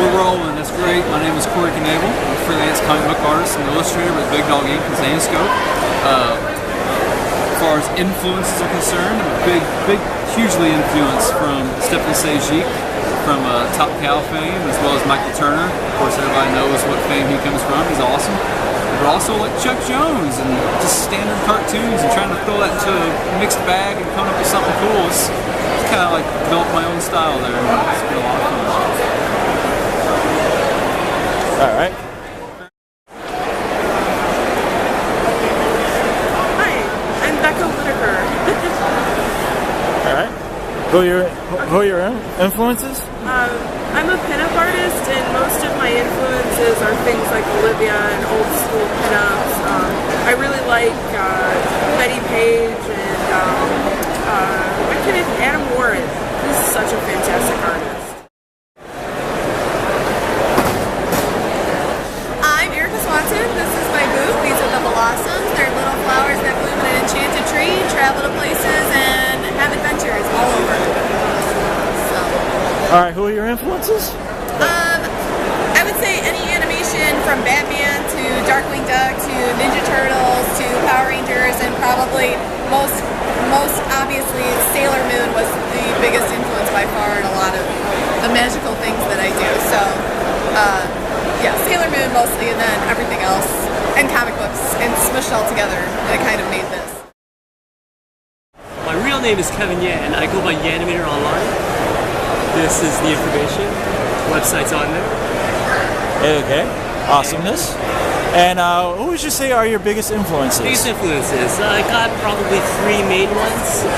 We're rolling, that's great. My name is Knaehel. I'm a freelance comic book artist and illustrator with Big Dog Ink and Zanescope. As far as influences are concerned, I'm hugely influenced from Stephanie Sejic from Top Cow fame, as well as Michael Turner. Of course, everybody knows what fame he comes from. He's awesome. But also like Chuck Jones and just standard cartoons and trying to throw that into a mixed bag and come up with something cool. It's kind of like develop my own style there. It's been a lot of fun. All right. Hi, I'm Becca Whitaker. All right. Who are your influences? I'm a pinup artist, and most of my influences are things like Olivia and old school pinups. I really like Betty Page and Adam Warren. He's such a fantastic artist. I'm Erika Swanson. This is my booth. These are the Bellossoms. They're little flowers that bloom in an enchanted tree, travel to places, and have adventures all over. All right, who are your influences? I would say any animation from Batman to Darkwing Duck to Ninja Turtles to Power Rangers, and probably most obviously Sailor Moon was the biggest influence by far in a lot of the magical things that I do. So yeah, Sailor Moon mostly, and then everything else, and comic books, and smushed all together that kind of made this. My real name is Kevin Yan, and I go by Yanimator online. This is the information. Website's on there. Okay, awesomeness. And who would you say are your biggest influences? Biggest influences. I got probably three main ones.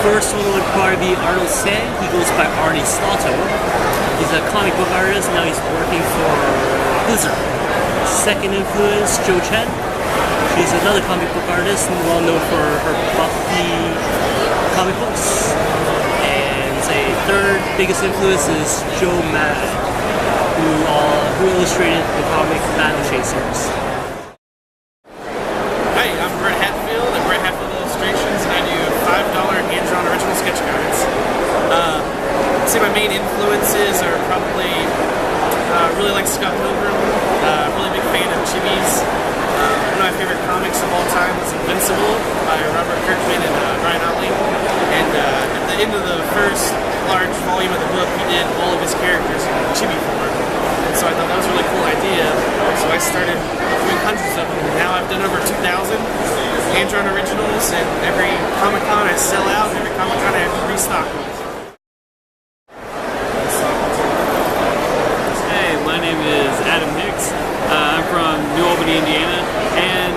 First one would probably be Arnold San. He goes by Arnie Slaughter. He's a comic book artist. Now he's working for Blizzard. Second influence, Jo Chen. She's another comic book artist, well known for her Buffy comic books. Third biggest influence is Joe Mad, who illustrated the comic Battle Chasers. Hi, I'm Brett Hatfield at Brett Hatfield Illustrations, and I do $5 hand-drawn original sketch cards. I'd say my main influences are probably really like Scott Pilgrim, really big fan of Chibi's. One of my favorite comics of all time was Invincible by Robert Kirkman and Brian Otley. And at the end of the first large volume of the book, he did all of his characters in chibi form. And so I thought that was a really cool idea. So I started doing hundreds of them. And now I've done over 2,000 hand-drawn originals, and every Comic-Con I sell out, and every Comic-Con I have to restock them. Hey, my name is Adam Hicks. I'm from New Albany, Indiana, and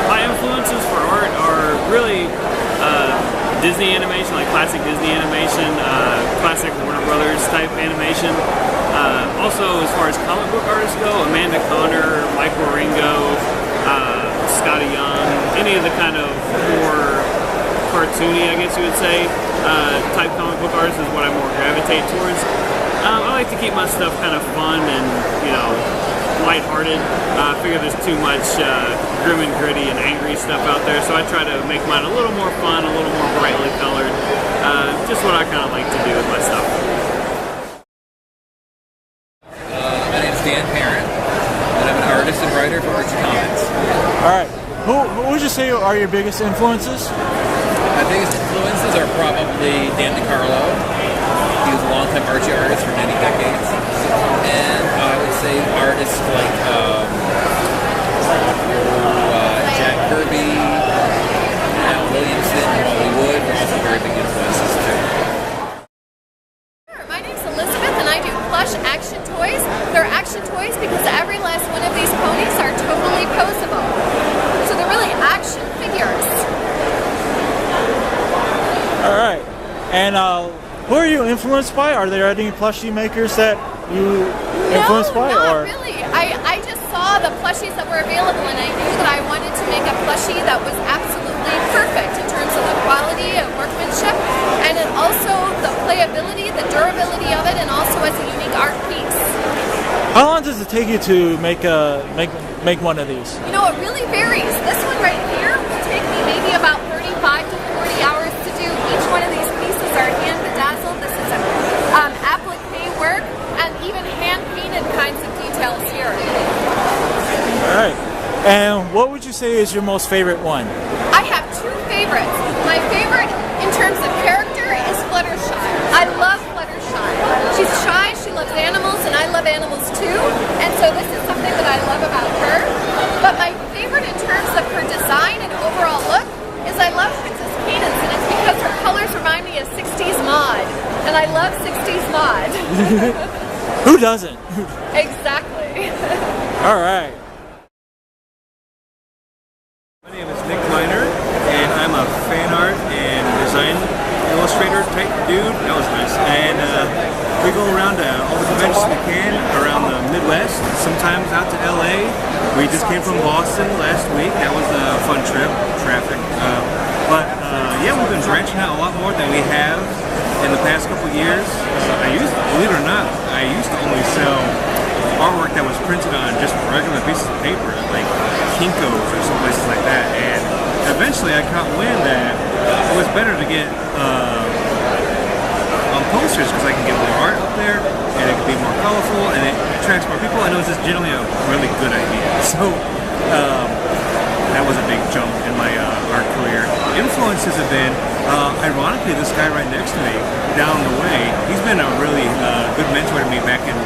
my influences for art are really Disney animation, like classic Disney animation, classic Warner Brothers type animation. Also, as far as comic book artists go, Amanda Conner, Michael Ringo, Scotty Young, any of the kind of more cartoony, I guess you would say, type comic book artists is what I more gravitate towards. I like to keep my stuff kind of fun and, you know, lighthearted. I figure there's too much grim and gritty and angry stuff out there, so I try to make mine a little more fun, a little more brightly colored. Just what I kind of like to do with my stuff. My name's Dan Parent, and I'm an artist and writer for Archie Comics. All right, who would you say are your biggest influences? My biggest influences are probably Dan DeCarlo. He was a longtime Archie artist for many decades. And I would say artists like Jack Kirby, Al Williamson, Wally Wood are also very big influences too. My name's Elizabeth, and I do Plush action toys. They're action toys because every last one of these ponies are totally poseable. So they're really action figures. All right, and who are you influenced by? Are there any plushie makers that you influenced by? Not really. I just saw the plushies that were available, and I knew that I wanted to make a plushie that was absolutely perfect in terms of the quality of workmanship, and it also the playability, the durability of it, and also as a unique art piece. How long does it take you to make one of these? You know, it really varies. This one right here will take me maybe about 35 to 40 hours to do. Each one of these pieces are hand bedazzled. This is applique work and even hand And what would you say is your most favorite one? I have two favorites. My favorite in terms of character is Fluttershy. I love Fluttershy. She's shy, she loves animals, and I love animals too. And so this is something that I love about her. But my favorite in terms of her design and overall look is I love Princess Cadence, and it's because her colors remind me of 60s mod. And I love 60s mod. Who doesn't? Exactly. All right. My name is Nick Kleiner, and I'm a fan art and design illustrator type dude. That was nice. And we go around to all the conventions we can around the Midwest, sometimes out to LA. We just came from Boston last week. That was a fun trip, traffic. But yeah, we've been branching out a lot more than we have in the past couple years. Believe it or not, I used to only sell artwork that was printed on just regular pieces of paper, like Kinko's or some places like that. And eventually I caught wind that it was better to get on posters because I can get more art up there and it can be more colorful and it attracts more people. I know it's just generally a really good idea. So that was a big jump in my art career. Influences have been, ironically, this guy right next to me, down the way, he's been a really good mentor to me back in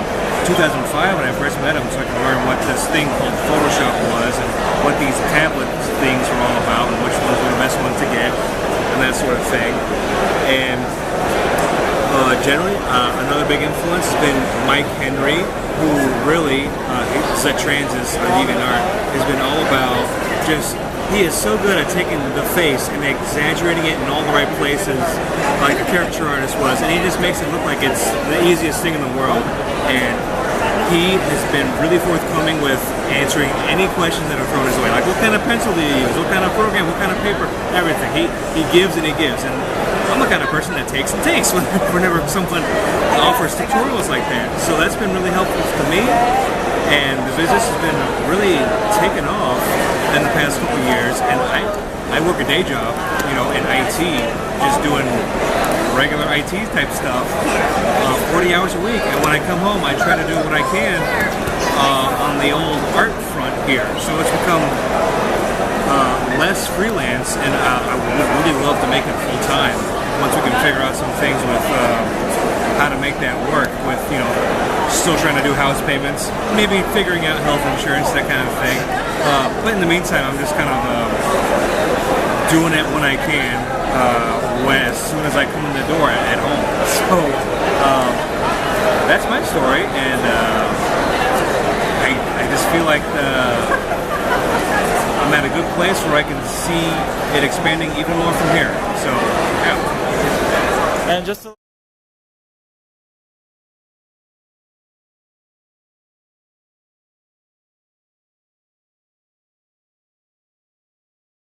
2005 when I first met him, so I could learn what this thing called Photoshop was and what these tablet things were all about and which ones were the best ones to get and that sort of thing. And generally, another big influence has been Mike Henry, who really, Set Trans's DeviantArt has been all about just, he is so good at taking the face and exaggerating it in all the right places like a caricature artist was, and he just makes it look like it's the easiest thing in the world. And he has been really forthcoming with answering any questions that are thrown his way. Like, what kind of pencil do you use? What kind of program? What kind of paper? Everything. He gives and he gives. And I'm the kind of person that takes and takes whenever someone offers tutorials like that. So that's been really helpful to me. And the business has been really taken off in the past couple years. And I work a day job, you know, in IT, just doing regular IT type stuff, 40 hours a week, and when I come home I try to do what I can on the old art front here, so it's become less freelance, and I would really love to make it full time once we can figure out some things with how to make that work with, you know, still trying to do house payments, maybe figuring out health insurance, that kind of thing, but in the meantime I'm just kind of doing it when I can, as soon as I come in the door at home. So that's my story, and I just feel like I'm at a good place where I can see it expanding even more from here. So yeah. And just